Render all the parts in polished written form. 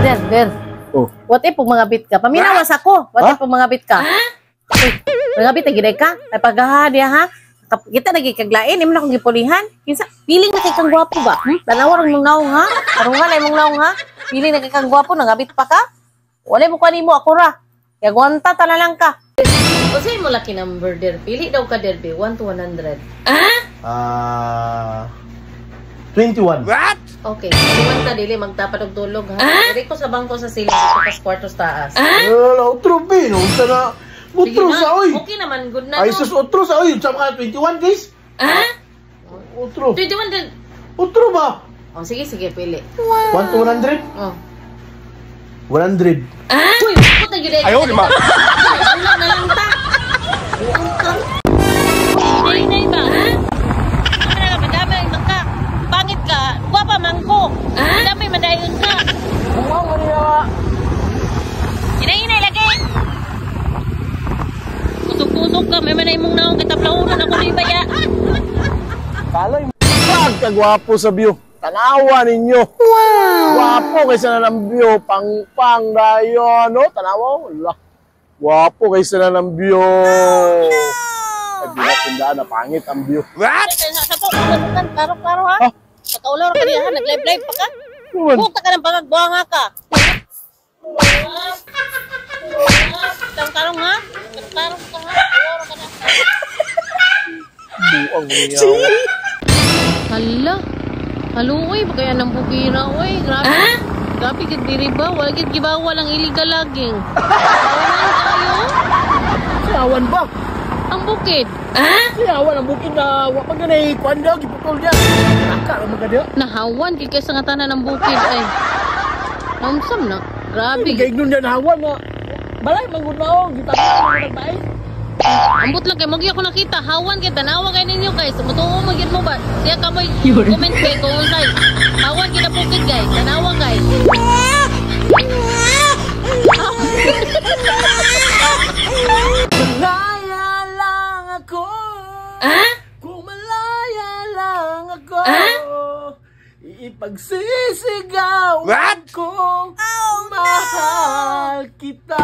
Der. Oh. What if pag mangabit ka? Paminawas ako. What if pag mangabit ka? Uy, mangabit na giday ka? Ay paghaha diya ha? Kita lagi kaglain, imo na akong gipulihan. Kinsa, piling na kay kang gwapo ba? Tanawa ron mong naong ha? Tarungan ay mong naong ha? Piling na kay kang gwapo, nangabit pa ka? Wala mo kanimo ako ra. Kaya gwanta talalang ka. Kasi mo laki number der. Pili daw ka derby, 1 to 100. 21. What? Okay, iwan ka dili magtapad og tulog ha. Diri ko sa bangko sa siling dito kas kwartos taas. Utro be, no? Sana utro sa oy. Okay naman, good na. Ay sus utro sa oy, sa mga 21 guys. Utro. 21 din. Utro ba? Oh, sige, pili. 1 to 100? Oh. 100. Uy, put na gyud. Ayaw di ma. Wala na lang ta. Nay ba, ha? Ano ka, madami ka. Pangit ka. Guwapa mangko. Madami madayon ka. Wow, ano Inay lagi. Kusog-kusog ka. May manay mong naong kitaplaunan ako ni Baya. Kaloy, kagwapo sa view. Tanawa ninyo. Wow! Gwapo kaysa na ng view. Pang dayon, no? Tanawa, wala. Gwapo kaysa na ng view. Ay, di na tindaan na pangit ang view. What? Sa po, klaro ha? Pagkaulaw ka niya ha? Nag-live pa ka? Puta ka ng pagagbuhanga ka. Tarong ha? Tarong ka ha? Ularo ka na. Buang niya. Hala. Haluoy, kaya nang bukira, oy. Grabe. Grabe, gid diri ba? Wala gid gibawal ang illegal logging. Awan tayo. Siyawan ba? Ang bukid. Siyawan ang bukid na wapag na ikuan daw, giputol niya. Naka, ang maganda. Nahawan, kay sa nga tanan ng bukid, ay. Naumsam na. Grabe. Gaignon niya nahawan na. Balay, manggunaw, gitapos na nagbay. Ambot lang kay magi ako nakita. Hawan kay tanawa kay ninyo guys. Mutuo mo gyud mo ba? Siya ka mo comment kay kung unsay. Hawan gyud bukid guys. Tanawa guys. Malaya lang ako. Kung malaya lang ako. Ipagsisigaw kung mahal kita.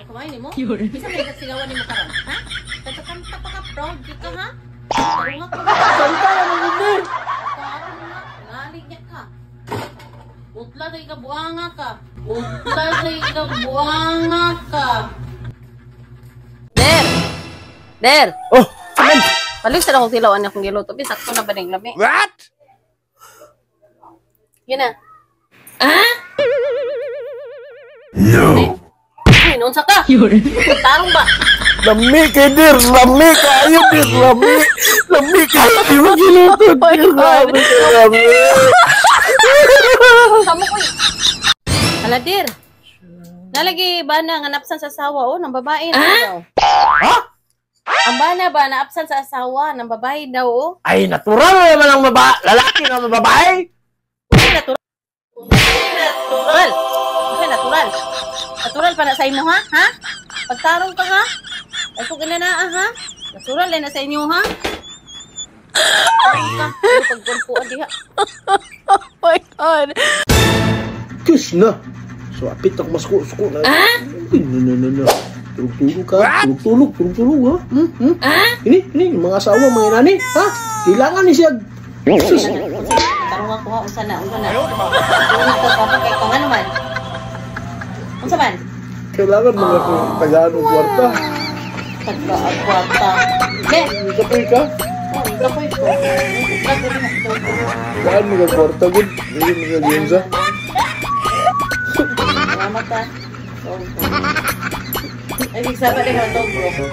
Kumain mo? Bisa may nagsigawan ni mo karon, ha? Kanta pa ka proud kita ha? Tarunga ka. Kanta na mo din. Ngalig niya ka. Utla kay ka buanga ka. Utla kay ka buanga ka. Der. Oh, saman. Palis na akong tilawan akong giluto. Bisakto na ba ng lami? What? Yan na. No. Ay, nunsa ka? Tarong ba? Lami kay dir, lami kayo dir, lami kayo di mo giluto dir, lami. Kamu ko. Aladir. Nalagi ba na nga napsan sa asawa ng babae daw? Ha? Ang bana ba na absent sa asawa ng babae daw Ay, natural naman ang lalaki na babae. Natural. Natural. Natural pa na sa inyo ha? Ha? Pagtarong ka ha? Ay kung gananaan ha? Natural na sa inyo ha? Tarong ka. Pagpulpuan diha. Oh my God. Kus na. So, apit ako masko-sko na. No. Tulog-tulog ka. Tulog-tulog ha? Ini, mga asawa, mga inani. Ha? Kailangan ni siya. Sus. Tarong ako ha. Unsa na. Tulog ka kapag kay kang ano man. Unsa man? Kailangan mga tagaan ng kwarta. Tagaan kwarta. Ne? Ikapoy ka? Oh, ikapoy ko. Tagaan mga kwarta, good. Hindi mga lienza. Salamat ha. Ay, sabi ka ito bro.